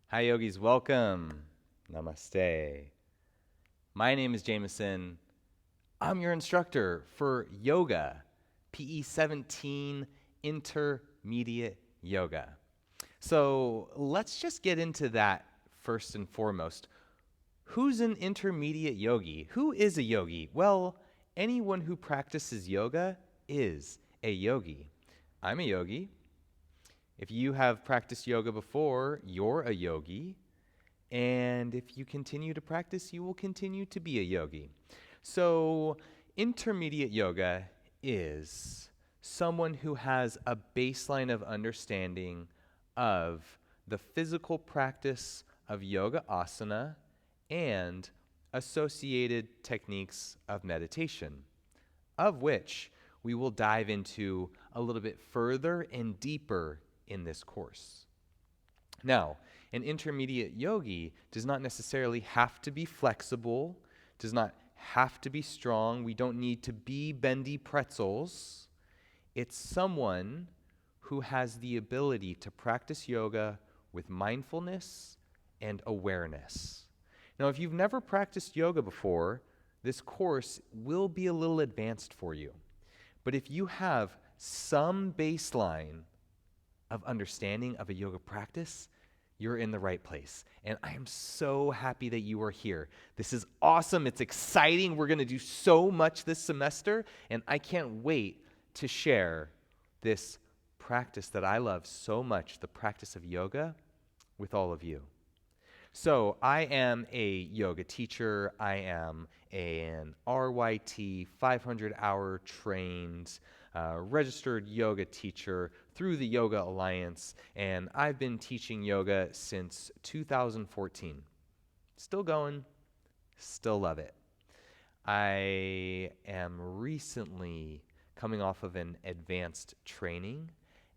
Hi, yogis. Welcome. Namaste. My name is Jameson. I'm your instructor for yoga, PE 17 Intermediate Yoga. So let's just get into that first and foremost. Who's an intermediate yogi? Who is a yogi? Well, anyone who practices yoga is a yogi. I'm a yogi. If you have practiced yoga before, you're a yogi. And if you continue to practice, you will continue to be a yogi. So, intermediate yoga is someone who has a baseline of understanding of the physical practice of yoga asana and associated techniques of meditation, of which we will dive into a little bit further and deeper in this course. Now, an intermediate yogi does not necessarily have to be flexible, does not have to be strong. We don't need to be bendy pretzels. It's someone who has the ability to practice yoga with mindfulness and awareness. Now, if you've never practiced yoga before, this course will be a little advanced for you. But if you have some baseline of understanding of a yoga practice, you're in the right place. And I am so happy that you are here. This is awesome. It's exciting. We're going to do so much this semester, and I can't wait to share this practice that I love so much, the practice of yoga, with all of you. So I am a yoga teacher. I am an RYT 500-hour trained registered yoga teacher through the Yoga Alliance, and I've been teaching yoga since 2014. Still going, still love it. I am recently coming off of an advanced training,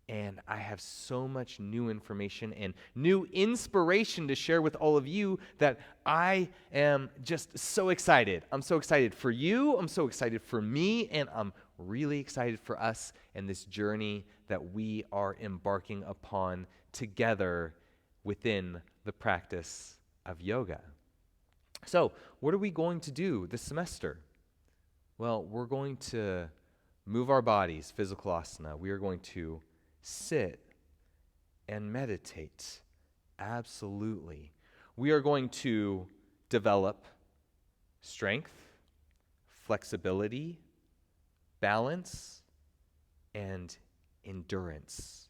and I have so much new information and new inspiration to share with all of you that I am just so excited. I'm so excited for you, I'm so excited for me, and I'm really excited for us and this journey that we are embarking upon together within the practice of yoga. So, what are we going to do this semester? Well, we're going to move our bodies, physical asana. We are going to sit and meditate. Absolutely. We are going to develop strength, flexibility, balance, and endurance.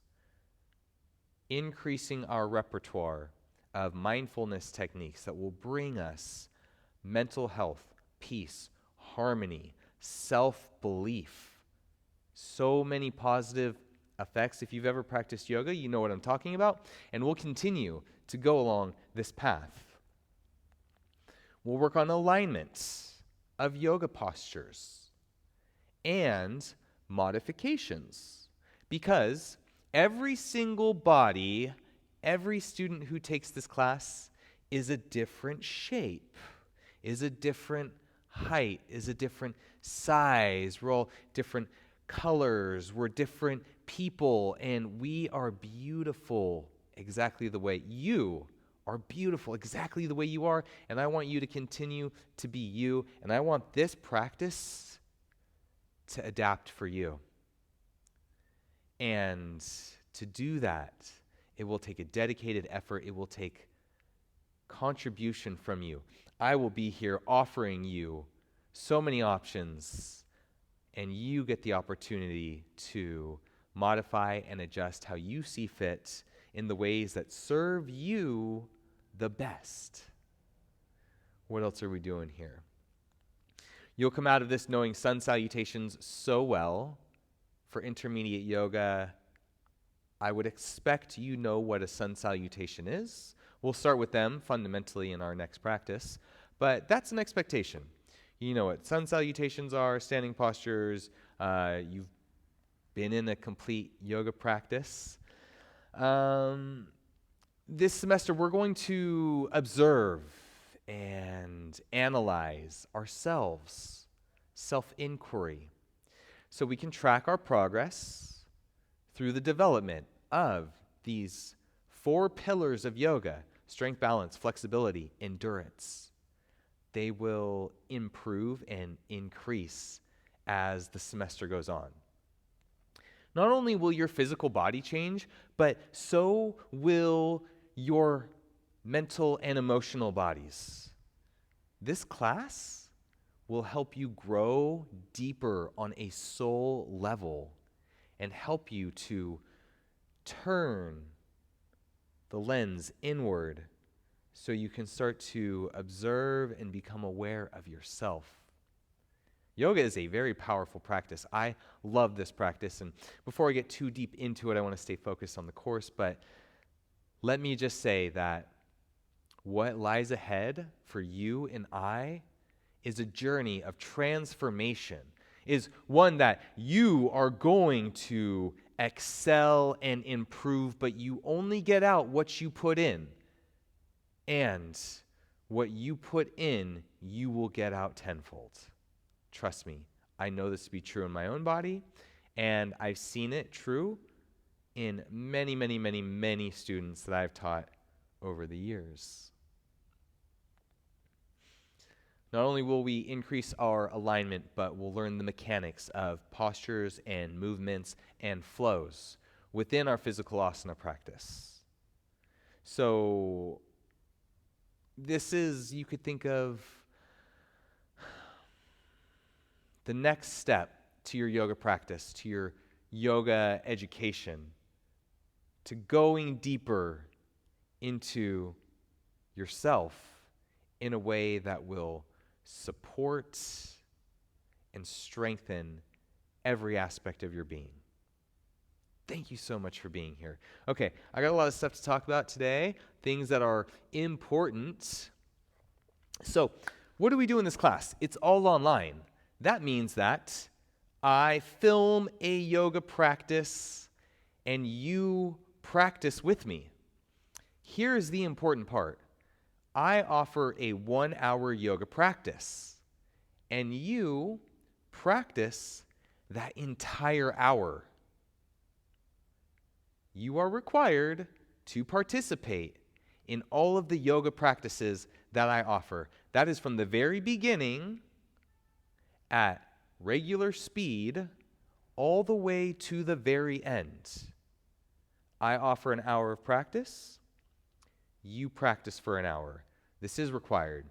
Increasing our repertoire of mindfulness techniques that will bring us mental health, peace, harmony, self-belief. So many positive effects. If you've ever practiced yoga, you know what I'm talking about, and we'll continue to go along this path. We'll work on alignment of yoga postures and modifications, because every single body, every student who takes this class is a different shape, is a different height, is a different size. We're all different colors, we're different people, and we are beautiful exactly the way you are beautiful, exactly the way you are, and I want you to continue to be you, and I want this practice to adapt for you. And to do that, it will take a dedicated effort, it will take contribution from you. I will be here offering you so many options, and you get the opportunity to modify and adjust how you see fit in the ways that serve you the best. What else are we doing here? You'll come out of this knowing sun salutations so well. For intermediate yoga, I would expect you know what a sun salutation is. We'll start with them fundamentally in our next practice, but that's an expectation. You know what sun salutations are, standing postures. You've been in a complete yoga practice. This semester, we're going to observe and analyze ourselves, self-inquiry, so we can track our progress through the development of these 4 pillars of yoga: strength, balance, flexibility, endurance. They will improve and increase as the semester goes on. Not only will your physical body change, but so will your mental and emotional bodies. This class will help you grow deeper on a soul level and help you to turn the lens inward so you can start to observe and become aware of yourself. Yoga is a very powerful practice. I love this practice, and before I get too deep into it, I want to stay focused on the course, but let me just say that what lies ahead for you and I is a journey of transformation, is one that you are going to excel and improve, but you only get out what you put in. And what you put in, you will get out tenfold. Trust me, I know this to be true in my own body, and I've seen it true in many, many, many, many students that I've taught over the years. Not only will we increase our alignment, but we'll learn the mechanics of postures and movements and flows within our physical asana practice. So this is, you could think of the next step to your yoga practice, to your yoga education, to going deeper into yourself in a way that will support and strengthen every aspect of your being. Thank you so much for being here. Okay, I got a lot of stuff to talk about today, things that are important. So, what do we do in this class? It's all online. That means that I film a yoga practice and you practice with me. Here's the important part. I offer a 1-hour yoga practice, and you practice that entire hour. You are required to participate in all of the yoga practices that I offer. That is from the very beginning at regular speed all the way to the very end. I offer an hour of practice. You practice for an hour. This is required.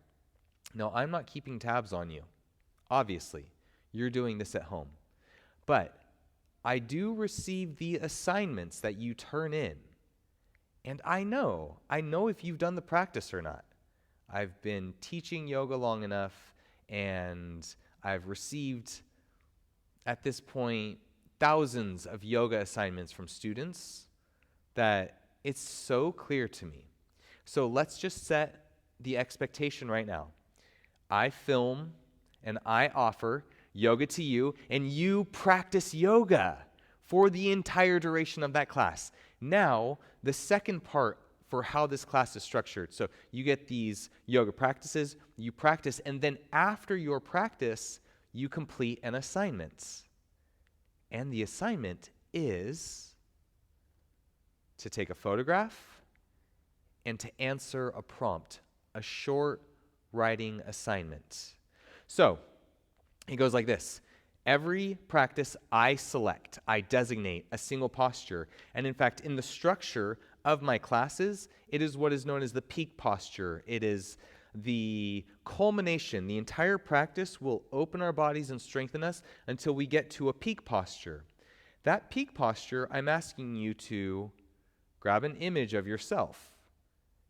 Now, I'm not keeping tabs on you. Obviously, you're doing this at home. But I do receive the assignments that you turn in. And I know if you've done the practice or not. I've been teaching yoga long enough, and I've received, at this point, thousands of yoga assignments from students that it's so clear to me. So let's just set the expectation right now. I film and I offer yoga to you, and you practice yoga for the entire duration of that class. Now, the second part for how this class is structured. So you get these yoga practices, you practice, and then after your practice, you complete an assignment. And the assignment is to take a photograph and to answer a prompt, a short writing assignment. So it goes like this. Every practice I select, I designate a single posture. And in fact, in the structure of my classes, it is what is known as the peak posture. It is the culmination. The entire practice will open our bodies and strengthen us until we get to a peak posture. That peak posture, I'm asking you to grab an image of yourself.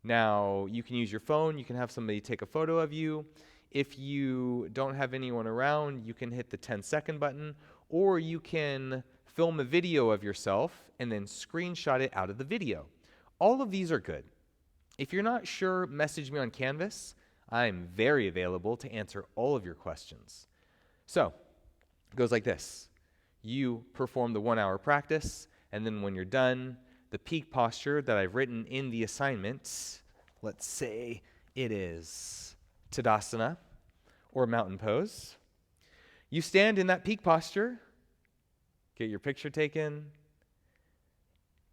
Now, you can use your phone. You can have somebody take a photo of you. If you don't have anyone around, you can hit the 10-second button, or you can film a video of yourself and then screenshot it out of the video. All of these are good. If you're not sure, message me on Canvas. I'm very available to answer all of your questions. So, it goes like this. You perform the 1-hour practice, and then when you're done, the peak posture that I've written in the assignment, let's say it is Tadasana or mountain pose. You stand in that peak posture, get your picture taken,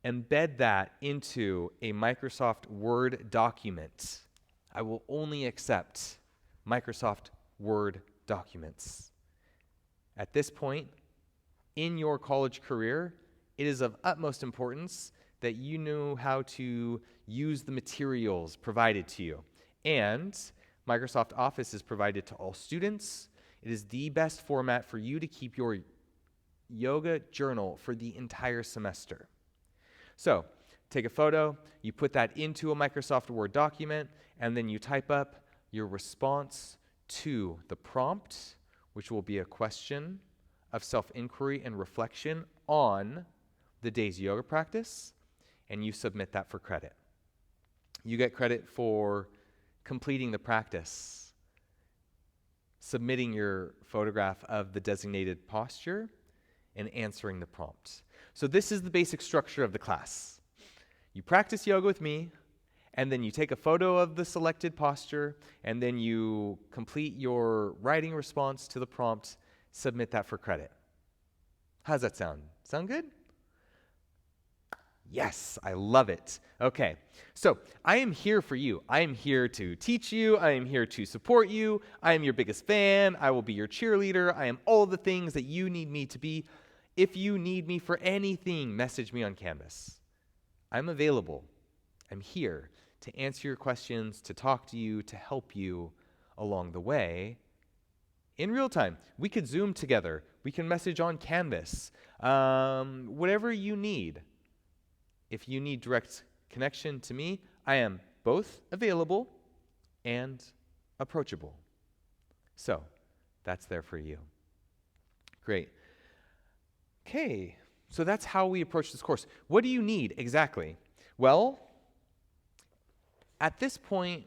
embed that into a Microsoft Word document. I will only accept Microsoft Word documents. At this point in your college career, it is of utmost importance that you know how to use the materials provided to you. And Microsoft Office is provided to all students. It is the best format for you to keep your yoga journal for the entire semester. So, take a photo, you put that into a Microsoft Word document, and then you type up your response to the prompt, which will be a question of self-inquiry and reflection on the day's yoga practice, and you submit that for credit. You get credit for completing the practice, submitting your photograph of the designated posture, and answering the prompt. So this is the basic structure of the class. You practice yoga with me, and then you take a photo of the selected posture, and then you complete your writing response to the prompt, submit that for credit. How's that sound? Sound good? Yes, I love it. Okay, so I am here for you. I am here to teach you. I am here to support you. I am your biggest fan. I will be your cheerleader. I am all the things that you need me to be. If you need me for anything, message me on Canvas. I'm available. I'm here to answer your questions, to talk to you, to help you along the way. In real time, we could Zoom together. We can message on Canvas. Whatever you need. If you need direct connection to me, I am both available and approachable. So, that's there for you. Great. Okay, so that's how we approach this course. What do you need exactly? Well, at this point,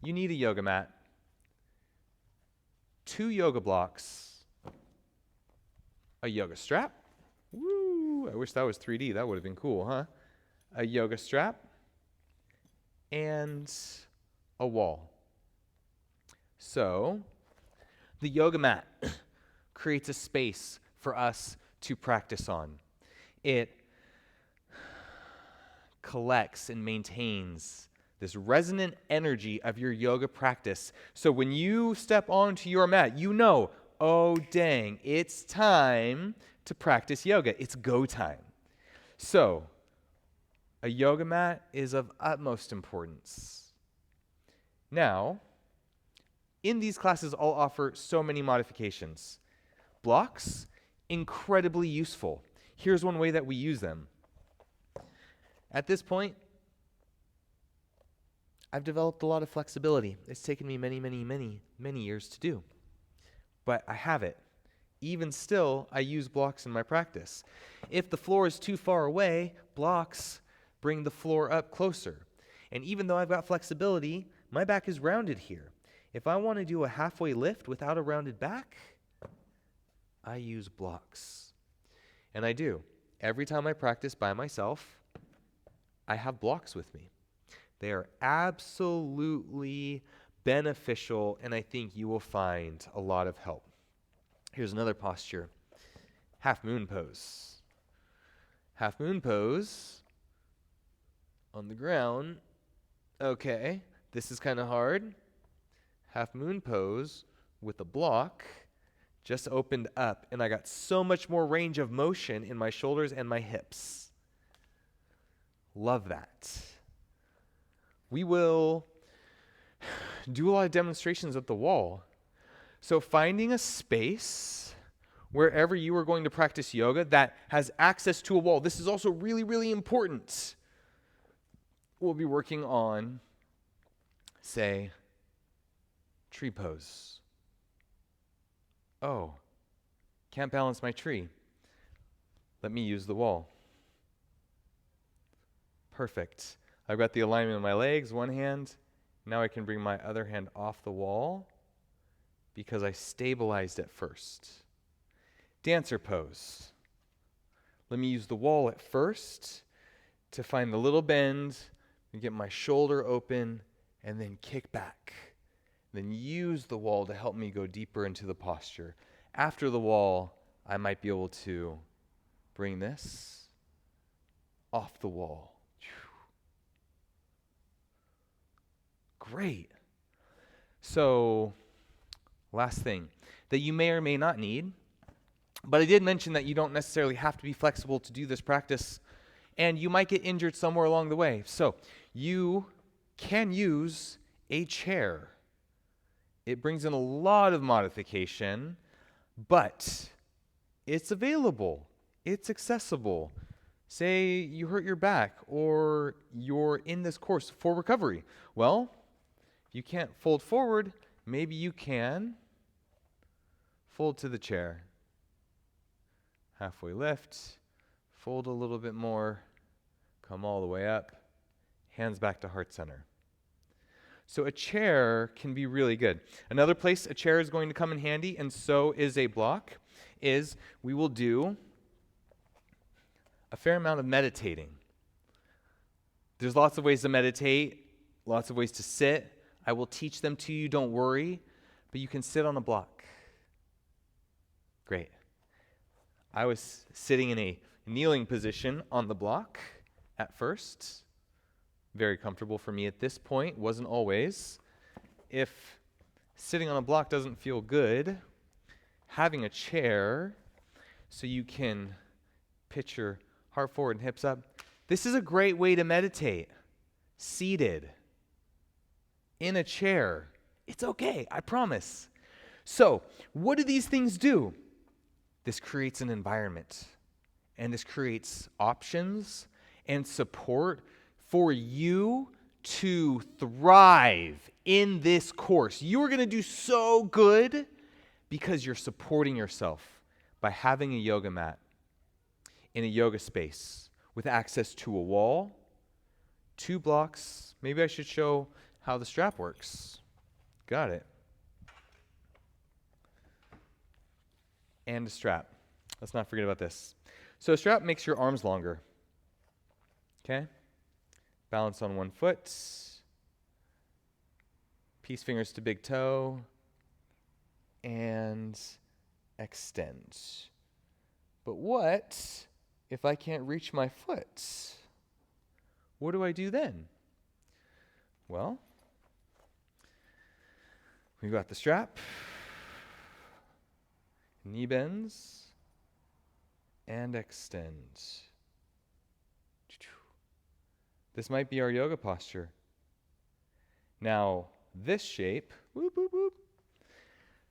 you need a yoga mat, 2 yoga blocks, a yoga strap. Woo! I wish that was 3D. That would have been cool, huh? A yoga strap and a wall. So, the yoga mat creates a space for us to practice on. It collects and maintains this resonant energy of your yoga practice. So when you step onto your mat, you know, oh dang, it's time to practice yoga. It's go time. So, a yoga mat is of utmost importance. Now, in these classes, I'll offer so many modifications. Blocks, incredibly useful. Here's one way that we use them. At this point, I've developed a lot of flexibility. It's taken me many years to do. But I have it. Even still, I use blocks in my practice. If the floor is too far away, blocks bring the floor up closer. And even though I've got flexibility, my back is rounded here. If I want to do a halfway lift without a rounded back, I use blocks. And I do. Every time I practice by myself, I have blocks with me. They are absolutely beneficial, and I think you will find a lot of help. Here's another posture. Half moon pose. Half moon pose on the ground. Okay, this is kind of hard. Half moon pose with a block just opened up, and I got so much more range of motion in my shoulders and my hips. Love that. We will do a lot of demonstrations at the wall. So finding a space wherever you are going to practice yoga that has access to a wall. This is also really important. We'll be working on, say, tree pose. Oh, can't balance my tree. Let me use the wall. Perfect. I've got the alignment of my legs, one hand. Now I can bring my other hand off the wall because I stabilized it first. Dancer pose. Let me use the wall at first to find the little bend and get my shoulder open and then kick back. Then use the wall to help me go deeper into the posture. After the wall, I might be able to bring this off the wall. Great. So, last thing that you may or may not need, but I did mention that you don't necessarily have to be flexible to do this practice, and you might get injured somewhere along the way. So, you can use a chair. It brings in a lot of modification, but it's available. It's accessible. Say you hurt your back or you're in this course for recovery. Well, if you can't fold forward, maybe you can fold to the chair. Halfway lift, fold a little bit more, come all the way up, hands back to heart center. So a chair can be really good. Another place a chair is going to come in handy, and so is a block, is we will do a fair amount of meditating. There's lots of ways to meditate, lots of ways to sit. I will teach them to you, don't worry, but you can sit on a block. Great. I was sitting in a kneeling position on the block at first. Very comfortable for me at this point, wasn't always. If sitting on a block doesn't feel good, having a chair so you can pitch your heart forward and hips up, this is a great way to meditate. Seated in a chair. It's okay, I promise. So, what do these things do? This creates an environment, and this creates options and support for you to thrive in this course. You are going to do so good because you're supporting yourself by having a yoga mat in a yoga space with access to a wall, 2 blocks. Maybe I should show how the strap works. Got it. And a strap. Let's not forget about this. So a strap makes your arms longer. Okay? Balance on one foot. Peace fingers to big toe. And extend. But what if I can't reach my foot? What do I do then? Well, we've got the strap, knee bends, and extend. This might be our yoga posture. Now, this shape, whoop, whoop, whoop,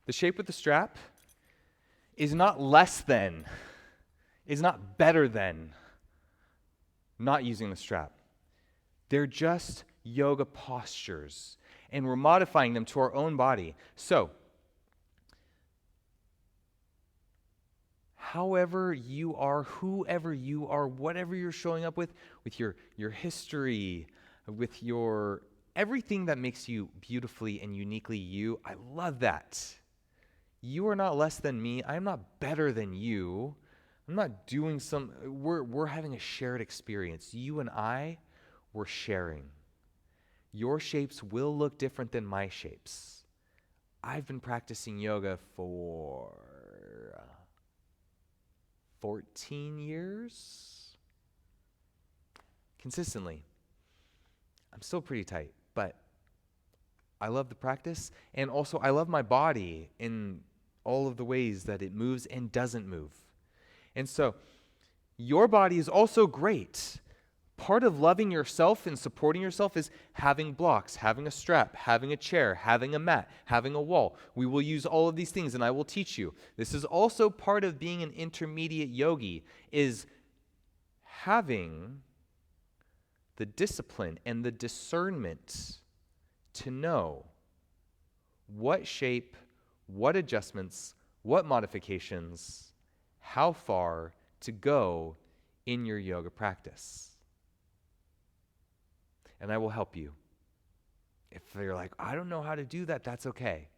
the shape with the strap is not less than, is not better than not using the strap. They're just yoga postures, and we're modifying them to our own body. So, however you are, whoever you are, whatever you're showing up with your history, with your everything that makes you beautifully and uniquely you, I love that. You are not less than me. I'm not better than you. I'm not doing we're having a shared experience. You and I, we're sharing. Your shapes will look different than my shapes. I've been practicing yoga for 14 years? Consistently. I'm still pretty tight, but I love the practice, and also I love my body in all of the ways that it moves and doesn't move. And so, your body is also great. Part of loving yourself and supporting yourself is having blocks, having a strap, having a chair, having a mat, having a wall. We will use all of these things, and I will teach you. This is also part of being an intermediate yogi, is having the discipline and the discernment to know what shape, what adjustments, what modifications, how far to go in your yoga practice. And I will help you. If you're like, I don't know how to do that, that's okay.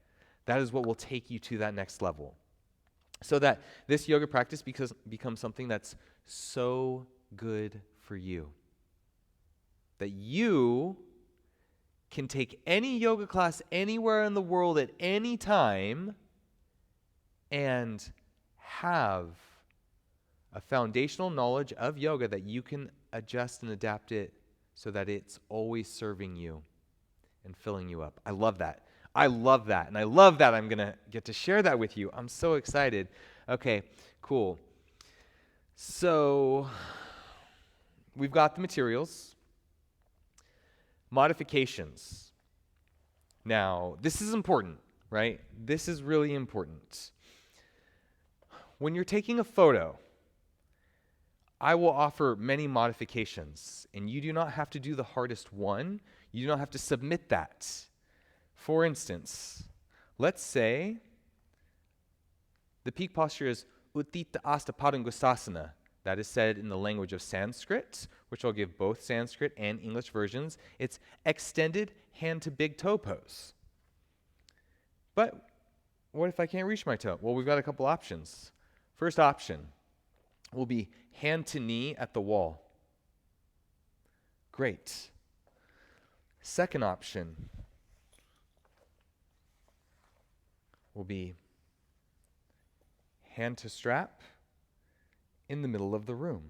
That is what will take you to that next level. So that this yoga practice becomes something that's so good for you. That you can take any yoga class anywhere in the world at any time and have a foundational knowledge of yoga that you can adjust and adapt it so that it's always serving you and filling you up. I love that. I love that. And I love that I'm going to get to share that with you. I'm so excited. Okay, cool. So we've got the materials. Modifications. Now, this is important, right? This is really important. When you're taking a photo, I will offer many modifications, and you do not have to do the hardest one. You do not have to submit that. For instance, let's say the peak posture is Uttita Asta Padangustasana. That is said in the language of Sanskrit, which I'll give both Sanskrit and English versions. It's extended hand to big toe pose. But what if I can't reach my toe? Well, we've got a couple options. First option will be hand to knee at the wall. Great. Second option will be hand to strap in the middle of the room.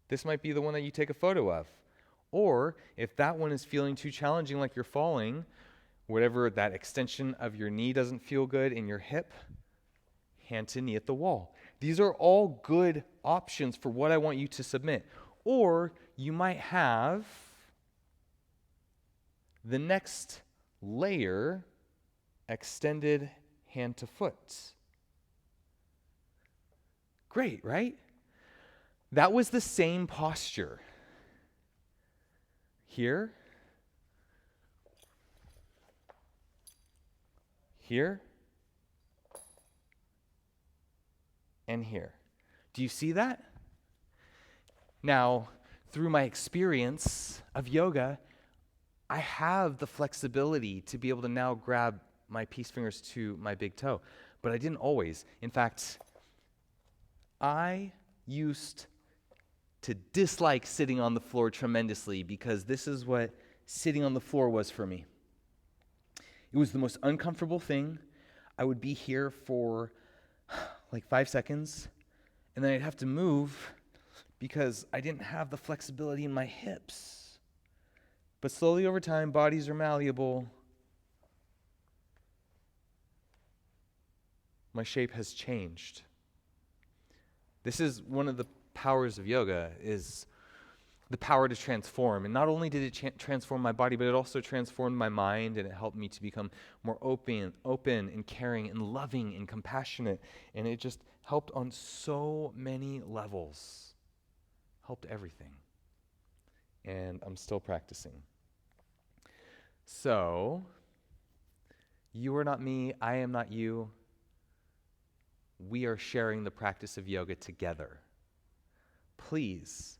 This might be the one that you take a photo of. Or if that one is feeling too challenging, like you're falling, whatever that extension of your knee doesn't feel good in your hip, hand to knee at the wall. These are all good options for what I want you to submit. Or you might have the next layer, extended hand to foot. Great, right? That was the same posture. Here, here, and here. Do you see that? Now, through my experience of yoga, I have the flexibility to be able to now grab my peace fingers to my big toe, but I didn't always. In fact, I used to dislike sitting on the floor tremendously because this is what sitting on the floor was for me. It was the most uncomfortable thing. I would be here for like 5 seconds, and then I'd have to move because I didn't have the flexibility in my hips. But slowly over time, bodies are malleable. My shape has changed. This is one of the powers of yoga, is the power to transform. And not only did it transform my body, but it also transformed my mind, and it helped me to become more open and caring and loving and compassionate. And it just helped on so many levels. Helped everything. And I'm still practicing. So, you are not me, I am not you. We are sharing the practice of yoga together. Please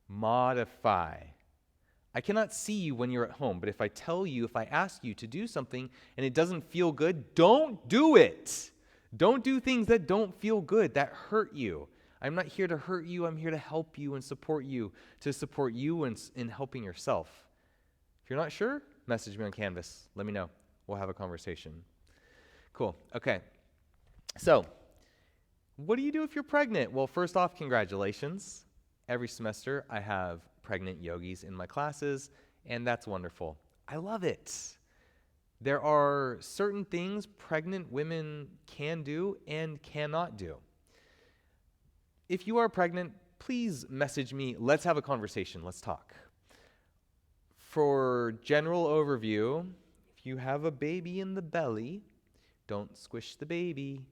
modify. I cannot see you when you're at home, but if I tell you, if I ask you to do something and it doesn't feel good, don't do it. Don't do things that don't feel good, that hurt you. I'm not here to hurt you. I'm here to help you and support you in helping yourself. If you're not sure, message me on Canvas. Let me know. We'll have a conversation. Cool. Okay. So, what do you do if you're pregnant? Well, first off, congratulations. Every semester, I have pregnant yogis in my classes, and that's wonderful. I love it. There are certain things pregnant women can do and cannot do. If you are pregnant, please message me. Let's have a conversation. Let's talk. For general overview, if you have a baby in the belly, don't squish the baby.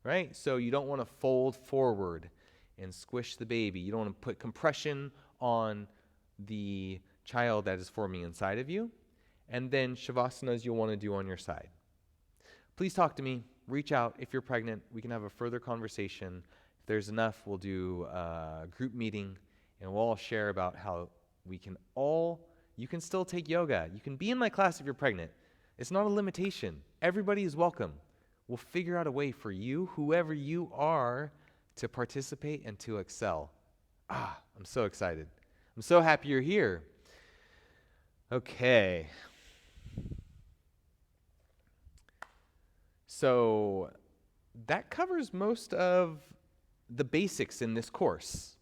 Right? So you don't want to fold forward and squish the baby. You don't want to put compression on the child that is forming inside of you. And then Shavasana you'll want to do on your side. Please talk to me. Reach out if you're pregnant. We can have a further conversation. If there's enough, we'll do a group meeting, and we'll all share about how you can still take yoga. You can be in my class if you're pregnant. It's not a limitation. Everybody is welcome. We'll figure out a way for you, whoever you are, to participate and to excel. I'm so excited. I'm so happy you're here. Okay. So, that covers most of the basics in this course.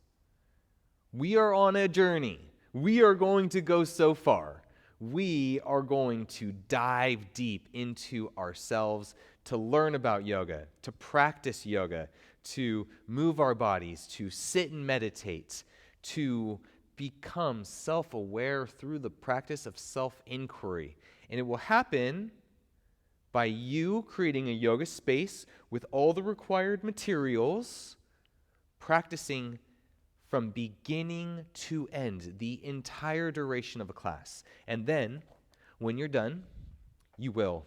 We are on a journey. We are going to go so far. We are going to dive deep into ourselves to learn about yoga, to practice yoga, to move our bodies, to sit and meditate, to become self-aware through the practice of self-inquiry. And it will happen by you creating a yoga space with all the required materials, practicing from beginning to end, the entire duration of a class. And then, when you're done, you will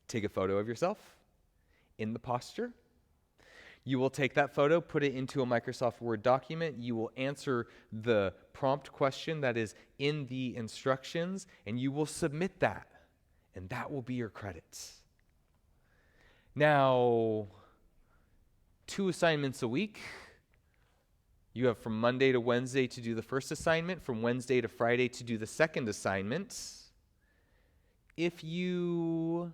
take a photo of yourself in the posture. You will take that photo, put it into a Microsoft Word document. You will answer the prompt question that is in the instructions, and you will submit that. And that will be your credits. Now, 2 assignments a week. You have from Monday to Wednesday to do the first assignment, from Wednesday to Friday to do the second assignment. If you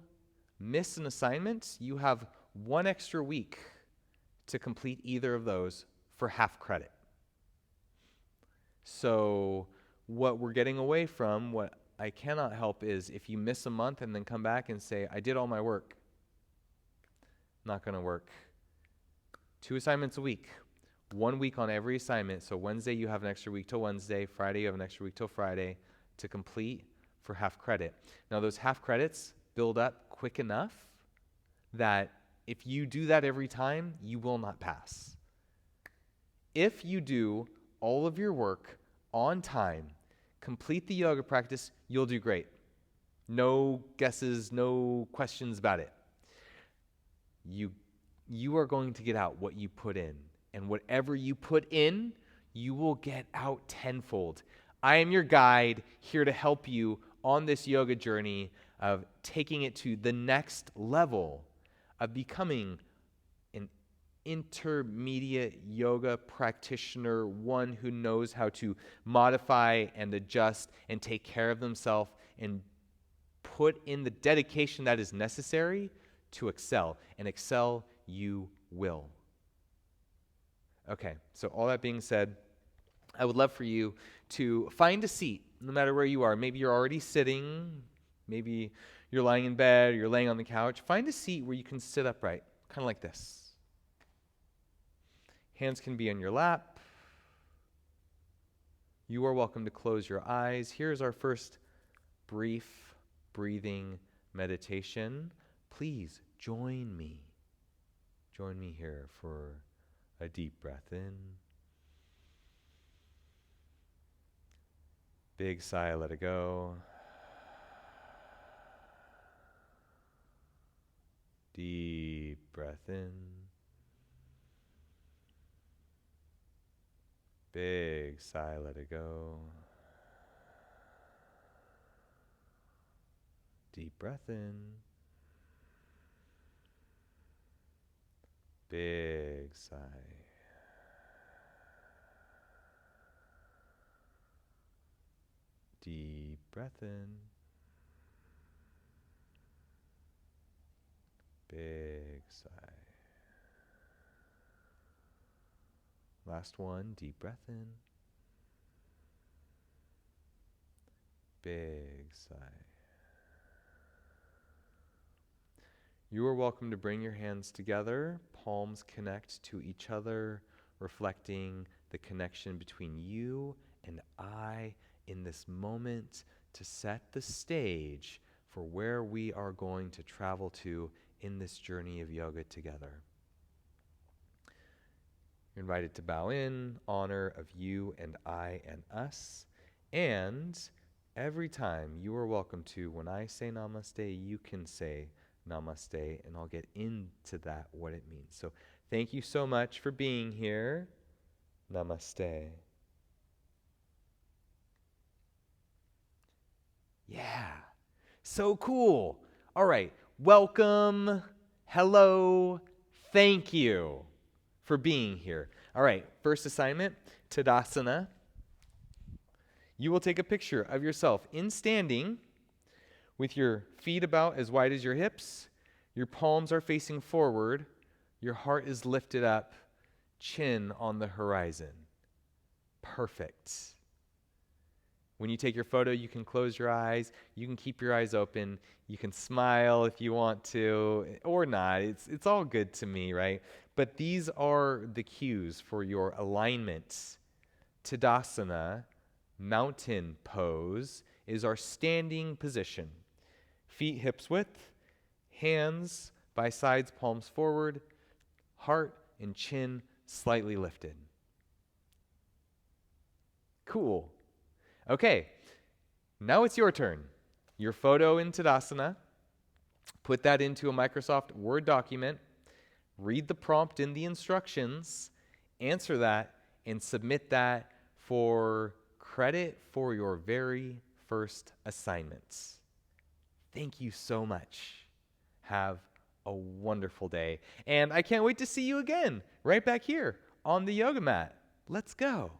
miss an assignment, you have 1 extra week to complete either of those for half credit. So what we're getting away from, what I cannot help is if you miss a month and then come back and say, I did all my work. Not going to work. 2 assignments a week. 1 week on every assignment. So Wednesday you have an extra week till Wednesday. Friday you have an extra week till Friday to complete for half credit. Now those half credits build up quick enough that if you do that every time, you will not pass. If you do all of your work on time, complete the yoga practice, you'll do great. No guesses, no questions about it. You are going to get out what you put in. And whatever you put in, you will get out tenfold. I am your guide here to help you on this yoga journey of taking it to the next level of becoming an intermediate yoga practitioner, one who knows how to modify and adjust and take care of themselves and put in the dedication that is necessary to excel. And excel you will. Okay, so all that being said, I would love for you to find a seat, no matter where you are. Maybe you're already sitting, maybe you're lying in bed, or you're laying on the couch. Find a seat where you can sit upright, kind of like this. Hands can be on your lap. You are welcome to close your eyes. Here's our first brief breathing meditation. Please join me. Join me here for a deep breath in. Big sigh, let it go. Deep breath in. Big sigh, let it go. Deep breath in. Big sigh. Deep breath in. Big sigh. Last one, deep breath in. Big sigh. You are welcome to bring your hands together, palms connect to each other, reflecting the connection between you and I in this moment to set the stage for where we are going to travel to in this journey of yoga together. You're invited to bow in honor of you and I and us, and every time you are welcome to, when I say namaste, you can say namaste, and I'll get into that, what it means. So thank you so much for being here. Namaste. Yeah, so cool. All right, welcome, hello, thank you for being here. All right, first assignment, Tadasana. You will take a picture of yourself in standing with your feet about as wide as your hips. Your palms are facing forward. Your heart is lifted up, chin on the horizon. Perfect. When you take your photo, you can close your eyes. You can keep your eyes open. You can smile if you want to, or not. It's all good to me, right? But these are the cues for your alignment. Tadasana, mountain pose, is our standing position. Feet hips width, hands by sides, palms forward, heart and chin slightly lifted. Cool. Okay, now it's your turn. Your photo in Tadasana, put that into a Microsoft Word document, read the prompt in the instructions, answer that, and submit that for credit for your very first assignments. Thank you so much. Have a wonderful day. And I can't wait to see you again right back here on the yoga mat. Let's go.